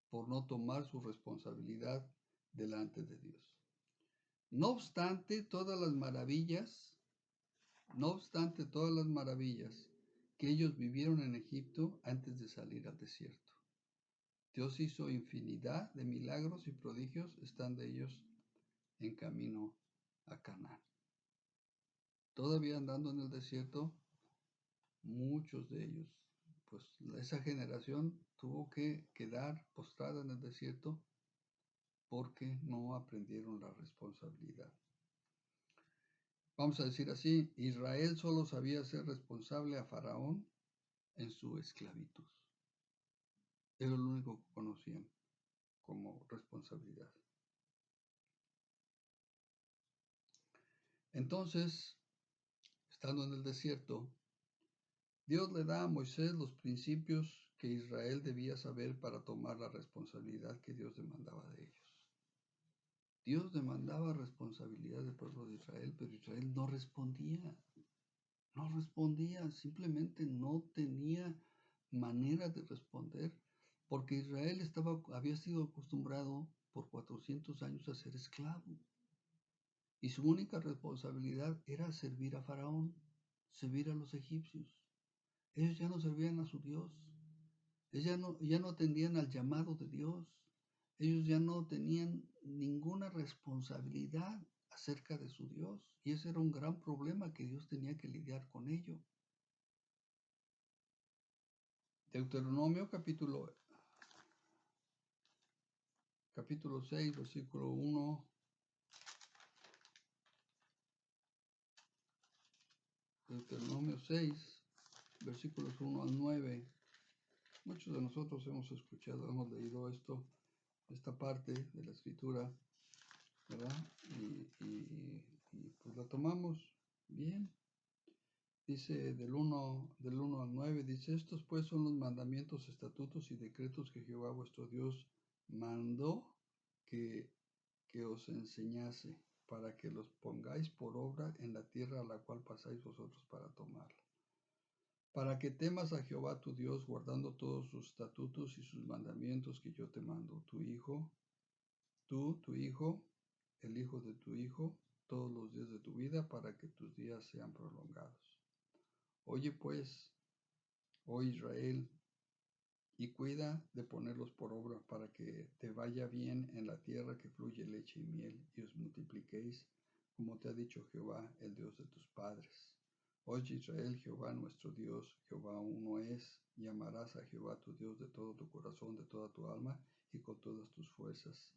por no tomar su responsabilidad delante de Dios. No obstante todas las maravillas que ellos vivieron en Egipto antes de salir al desierto. Dios hizo infinidad de milagros y prodigios estando ellos en camino a Canaán. Todavía andando en el desierto, muchos de ellos pues esa generación tuvo que quedar postrada en el desierto porque no aprendieron la responsabilidad. Vamos a decir así, Israel solo sabía ser responsable a Faraón en su esclavitud. Era lo único que conocían como responsabilidad. Entonces, estando en el desierto, Dios le da a Moisés los principios que Israel debía saber para tomar la responsabilidad que Dios demandaba de ellos. Dios demandaba responsabilidad del pueblo de Israel, pero Israel no respondía. No respondía, simplemente no tenía manera de responder, porque Israel había sido acostumbrado por 400 años a ser esclavo. Y su única responsabilidad era servir a Faraón, servir a los egipcios. Ellos ya no servían a su Dios. Ellos ya no atendían al llamado de Dios. Ellos ya no tenían ninguna responsabilidad acerca de su Dios. Y ese era un gran problema que Dios tenía que lidiar con ello. Deuteronomio capítulo 6, versículo 1. Deuteronomio 6, versículos 1 al 9. Muchos de nosotros hemos escuchado, hemos leído esta parte de la escritura, ¿verdad? Y pues la tomamos bien. Dice del 1 al 9, dice, estos pues son los mandamientos, estatutos y decretos que Jehová vuestro Dios mandó que os enseñase, para que los pongáis por obra en la tierra a la cual pasáis vosotros para tomarla. Para que temas a Jehová tu Dios, guardando todos sus estatutos y sus mandamientos que yo te mando, tu hijo, tu hijo, el hijo de tu hijo, todos los días de tu vida, para que tus días sean prolongados. Oye pues, oh Israel, y cuida de ponerlos por obra para que te vaya bien en la tierra que fluye leche y miel, y os multipliquéis, como te ha dicho Jehová, el Dios de tus padres. Oye Israel, Jehová nuestro Dios, Jehová uno es, y amarás a Jehová tu Dios de todo tu corazón, de toda tu alma y con todas tus fuerzas.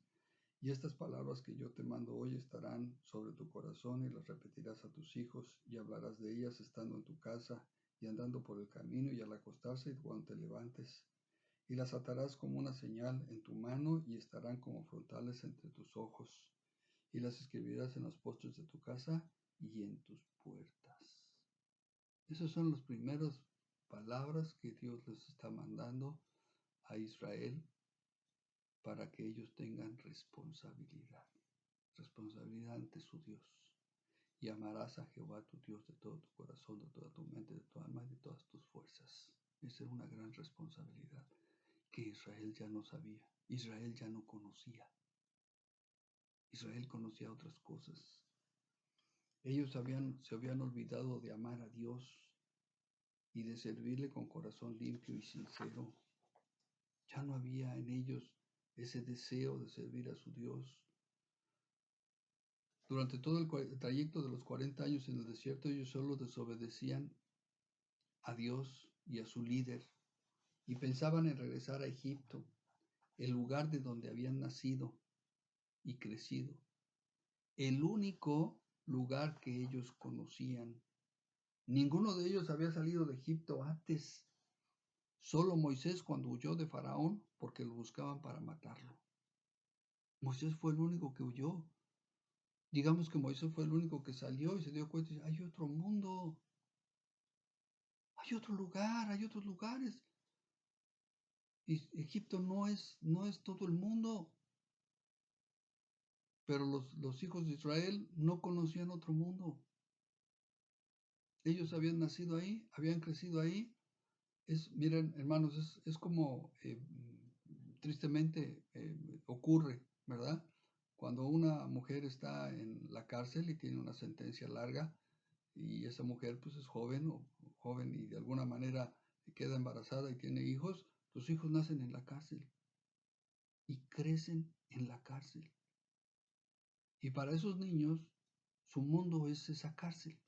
Y estas palabras que yo te mando hoy estarán sobre tu corazón, y las repetirás a tus hijos, y hablarás de ellas estando en tu casa, y andando por el camino, y al acostarse y cuando te levantes. Y las atarás como una señal en tu mano, y estarán como frontales entre tus ojos. Y las escribirás en los postes de tu casa y en tus puertas. Esas son las primeras palabras que Dios les está mandando a Israel para que ellos tengan responsabilidad. Responsabilidad ante su Dios. Y amarás a Jehová tu Dios de todo tu corazón, de toda tu mente, de tu alma y de todas tus fuerzas. Esa era una gran responsabilidad que Israel ya no sabía. Israel ya no conocía. Israel conocía otras cosas. Ellos se habían olvidado de amar a Dios y de servirle con corazón limpio y sincero. Ya no había en ellos ese deseo de servir a su Dios. Durante todo el trayecto de los 40 años en el desierto, ellos solo desobedecían a Dios y a su líder y pensaban en regresar a Egipto, el lugar de donde habían nacido y crecido, el único lugar que ellos conocían. Ninguno de ellos había salido de Egipto antes. Solo Moisés cuando huyó de Faraón porque lo buscaban para matarlo. Moisés fue el único que huyó. Digamos que Moisés fue el único que salió y se dio cuenta, hay otro mundo, hay otro lugar, hay otros lugares. Y Egipto no es todo el mundo. Pero los hijos de Israel no conocían otro mundo. Ellos habían nacido ahí, habían crecido ahí. Miren, hermanos, es como tristemente ocurre, ¿verdad? Cuando una mujer está en la cárcel y tiene una sentencia larga, y esa mujer pues es joven y de alguna manera queda embarazada y tiene hijos, los hijos nacen en la cárcel y crecen en la cárcel. Y para esos niños, su mundo es esa cárcel,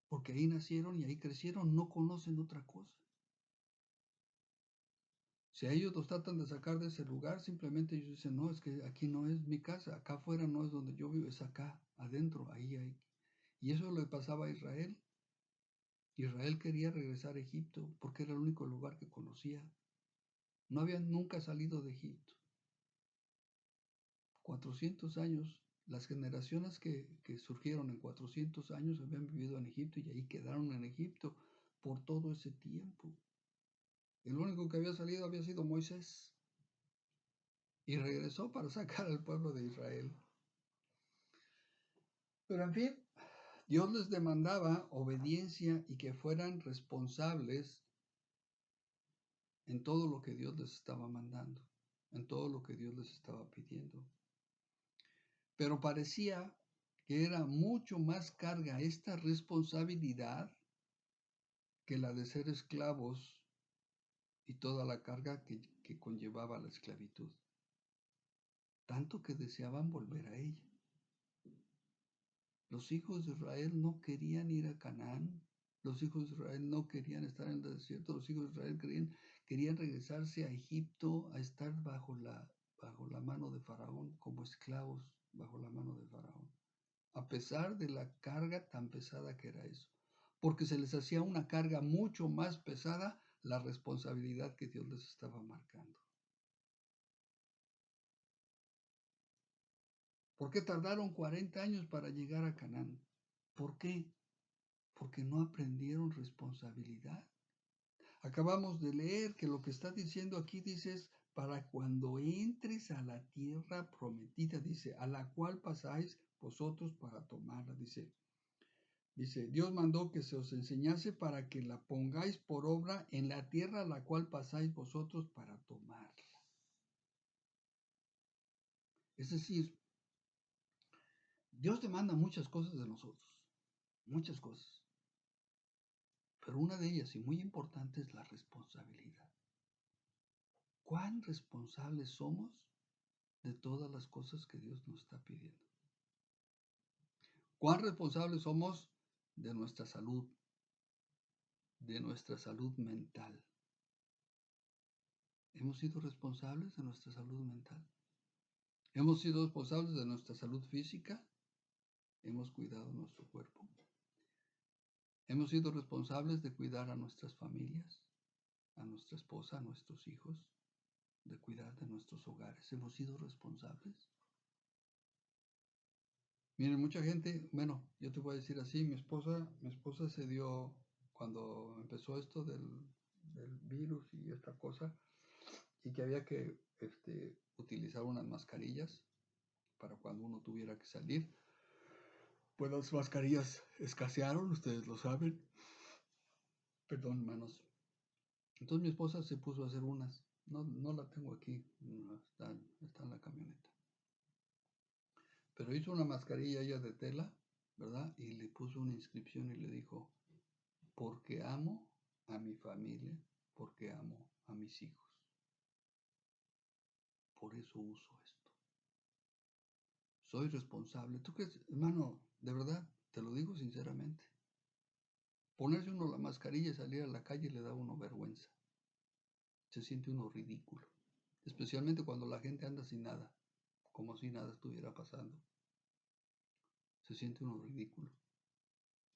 porque ahí nacieron y ahí crecieron, no conocen otra cosa. Si a ellos los tratan de sacar de ese lugar, simplemente ellos dicen, no, es que aquí no es mi casa, acá afuera no es donde yo vivo, es acá, adentro, ahí. Y eso le pasaba a Israel. Israel quería regresar a Egipto porque era el único lugar que conocía. No habían nunca salido de Egipto. 400 años, las generaciones que surgieron en 400 años habían vivido en Egipto y ahí quedaron en Egipto por todo ese tiempo. El único que había salido había sido Moisés y regresó para sacar al pueblo de Israel. Pero en fin, Dios les demandaba obediencia y que fueran responsables en todo lo que Dios les estaba mandando, en todo lo que Dios les estaba pidiendo. Pero parecía que era mucho más carga esta responsabilidad que la de ser esclavos y toda la carga que conllevaba la esclavitud. Tanto que deseaban volver a ella. Los hijos de Israel no querían ir a Canaán. Los hijos de Israel no querían estar en el desierto. Los hijos de Israel querían regresarse a Egipto a estar bajo la mano de Faraón, como esclavos bajo la mano de Faraón. A pesar de la carga tan pesada que era eso. Porque se les hacía una carga mucho más pesada la responsabilidad que Dios les estaba marcando. ¿Por qué tardaron 40 años para llegar a Canaán? ¿Por qué? Porque no aprendieron responsabilidad. Acabamos de leer que lo que está diciendo aquí dice es para cuando entres a la tierra prometida, dice, a la cual pasáis vosotros para tomarla, dice, Dios mandó que se os enseñase para que la pongáis por obra en la tierra a la cual pasáis vosotros para tomarla. Es decir, Dios demanda muchas cosas de nosotros, muchas cosas. Pero una de ellas, y muy importante, es la responsabilidad. ¿Cuán responsables somos de todas las cosas que Dios nos está pidiendo? ¿Cuán responsables somos de nuestra salud mental? ¿Hemos sido responsables de nuestra salud mental? ¿Hemos sido responsables de nuestra salud física? ¿Hemos cuidado nuestro cuerpo? ¿Hemos sido responsables de cuidar a nuestras familias, a nuestra esposa, a nuestros hijos, de cuidar de nuestros hogares? ¿Hemos sido responsables? Miren, mucha gente, bueno, yo te voy a decir así, mi esposa se dio, cuando empezó esto del virus y esta cosa, y que había que utilizar unas mascarillas para cuando uno tuviera que salir. Pues las mascarillas escasearon, ustedes lo saben. Perdón, hermanos. Entonces mi esposa se puso a hacer unas. No la tengo aquí, no, está en la camioneta. Pero hizo una mascarilla ella de tela, ¿verdad? Y le puso una inscripción y le dijo, porque amo a mi familia, porque amo a mis hijos. Por eso uso esto. Soy responsable. ¿Tú crees, hermano? De verdad, te lo digo sinceramente. Ponerse uno la mascarilla y salir a la calle le da a uno vergüenza. Se siente uno ridículo. Especialmente cuando la gente anda sin nada, como si nada estuviera pasando. Se siente uno ridículo.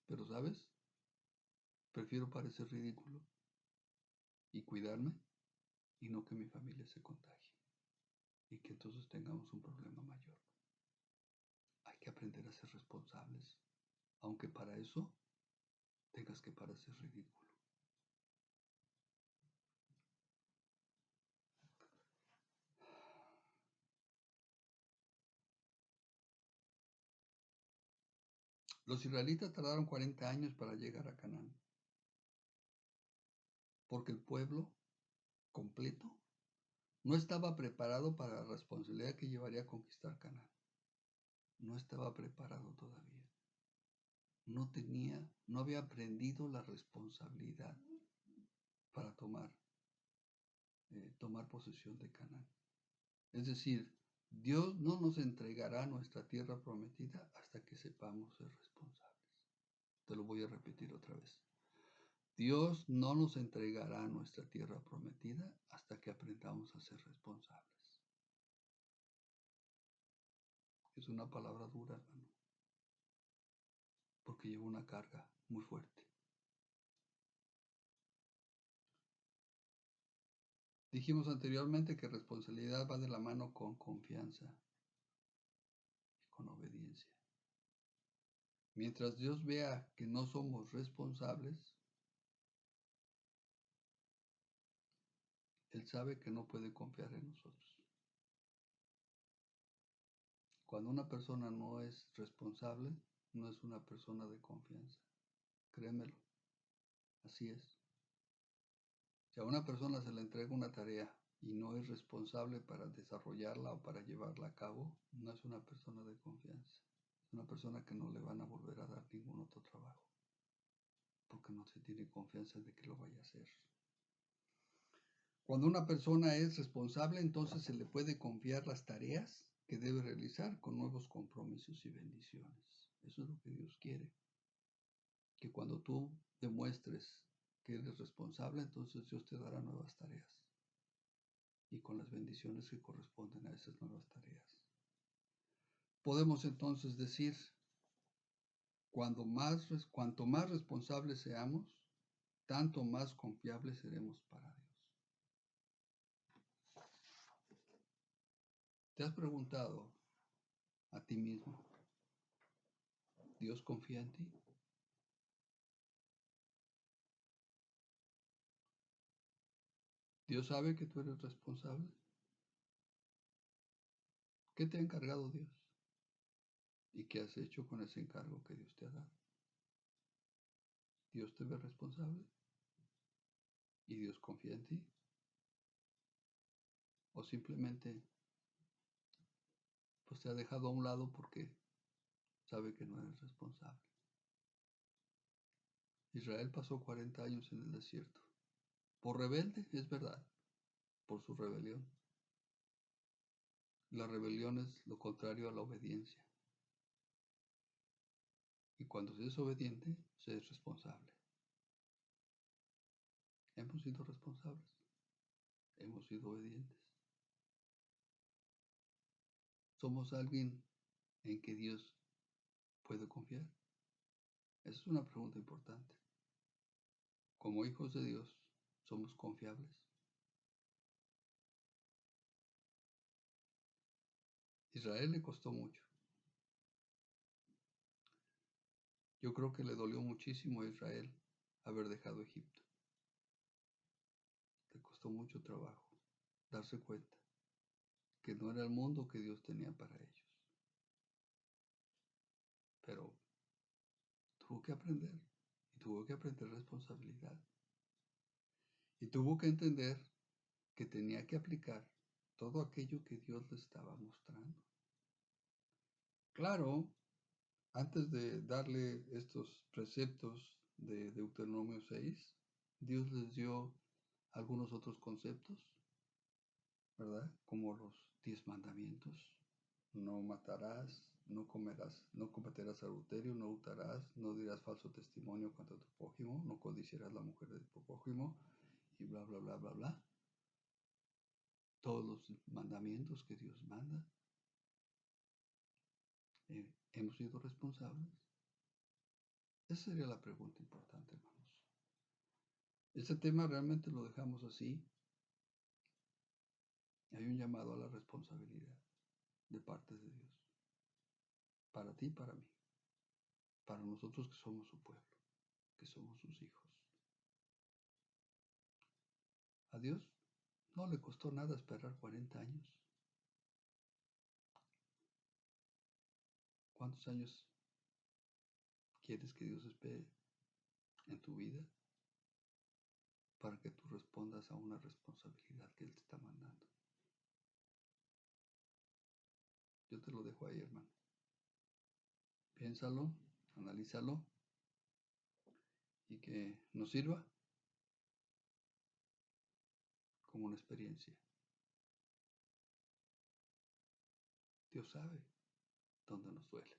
Pero ¿sabes? Prefiero parecer ridículo y cuidarme y no que mi familia se contagie y que entonces tengamos un problema mayor. Hay que aprender a ser responsables, aunque para eso tengas que parecer ridículo. Los israelitas tardaron 40 años para llegar a Canaán, porque el pueblo completo no estaba preparado para la responsabilidad que llevaría a conquistar Canaán. No estaba preparado todavía. No había aprendido la responsabilidad para tomar posesión de Canaán. Es decir, Dios no nos entregará nuestra tierra prometida hasta que sepamos ser responsables. Te lo voy a repetir otra vez. Dios no nos entregará nuestra tierra prometida hasta que aprendamos a ser responsables. Es una palabra dura, hermano, porque lleva una carga muy fuerte. Dijimos anteriormente que responsabilidad va de la mano con confianza y con obediencia. Mientras Dios vea que no somos responsables, Él sabe que no puede confiar en nosotros. Cuando una persona no es responsable, no es una persona de confianza. Créemelo, así es. Si a una persona se le entrega una tarea y no es responsable para desarrollarla o para llevarla a cabo, no es una persona de confianza. Es una persona que no le van a volver a dar ningún otro trabajo, porque no se tiene confianza de que lo vaya a hacer. Cuando una persona es responsable, entonces se le puede confiar las tareas que debe realizar con nuevos compromisos y bendiciones. Eso es lo que Dios quiere. Que cuando tú demuestres que eres responsable, entonces Dios te dará nuevas tareas y con las bendiciones que corresponden a esas nuevas tareas. Podemos entonces decir, cuanto más responsables seamos, tanto más confiables seremos para Dios. ¿Te has preguntado a ti mismo, ¿Dios confía en ti? ¿Dios sabe que tú eres responsable? ¿Qué te ha encargado Dios? ¿Y qué has hecho con ese encargo que Dios te ha dado? ¿Dios te ve responsable? ¿Y Dios confía en ti? ¿O simplemente pues te ha dejado a un lado porque sabe que no eres responsable? Israel pasó 40 años en el desierto. Por rebelde, es verdad, por su rebelión. La rebelión es lo contrario a la obediencia. Y cuando se es obediente, se es responsable. Hemos sido responsables. Hemos sido obedientes. ¿Somos alguien en que Dios puede confiar? Esa es una pregunta importante. Como hijos de Dios, ¿somos confiables? Israel le costó mucho. Yo creo que le dolió muchísimo a Israel haber dejado Egipto. Le costó mucho trabajo darse cuenta que no era el mundo que Dios tenía para ellos. Pero tuvo que aprender y tuvo que aprender responsabilidad. Y tuvo que entender que tenía que aplicar todo aquello que Dios le estaba mostrando. Claro, antes de darle estos preceptos de Deuteronomio 6, Dios les dio algunos otros conceptos, ¿verdad? Como los 10 mandamientos. No matarás, no comerás, no cometerás adulterio, no hurtarás, no dirás falso testimonio contra tu prójimo, no codiciarás la mujer de tu prójimo, y bla, bla, bla, bla, bla. Todos los mandamientos que Dios manda. ¿Hemos sido responsables? Esa sería la pregunta importante, hermanos. Este tema realmente lo dejamos así. Hay un llamado a la responsabilidad de parte de Dios. Para ti y para mí. Para nosotros que somos su pueblo, que somos sus hijos. A Dios no le costó nada esperar 40 años. ¿Cuántos años quieres que Dios espere en tu vida para que tú respondas a una responsabilidad que Él te está mandando? Yo te lo dejo ahí, hermano. Piénsalo, analízalo y que nos sirva como una experiencia. Dios sabe dónde nos duele.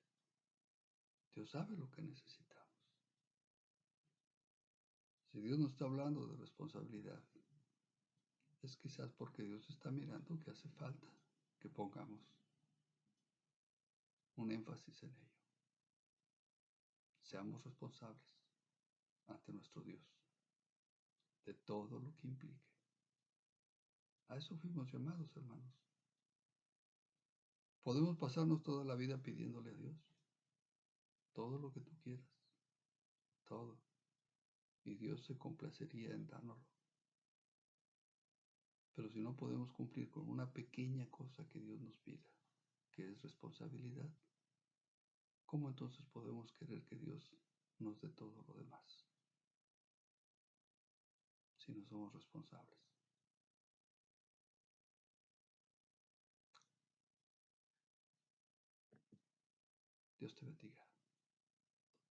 Dios sabe lo que necesitamos. Si Dios no está hablando de responsabilidad, es quizás porque Dios está mirando que hace falta que pongamos un énfasis en ello. Seamos responsables ante nuestro Dios de todo lo que implique. A eso fuimos llamados, hermanos. Podemos pasarnos toda la vida pidiéndole a Dios todo lo que tú quieras, todo, y Dios se complacería en dárnoslo. Pero si no podemos cumplir con una pequeña cosa que Dios nos pida, que es responsabilidad, ¿cómo entonces podemos querer que Dios nos dé todo lo demás si no somos responsables? Dios te bendiga.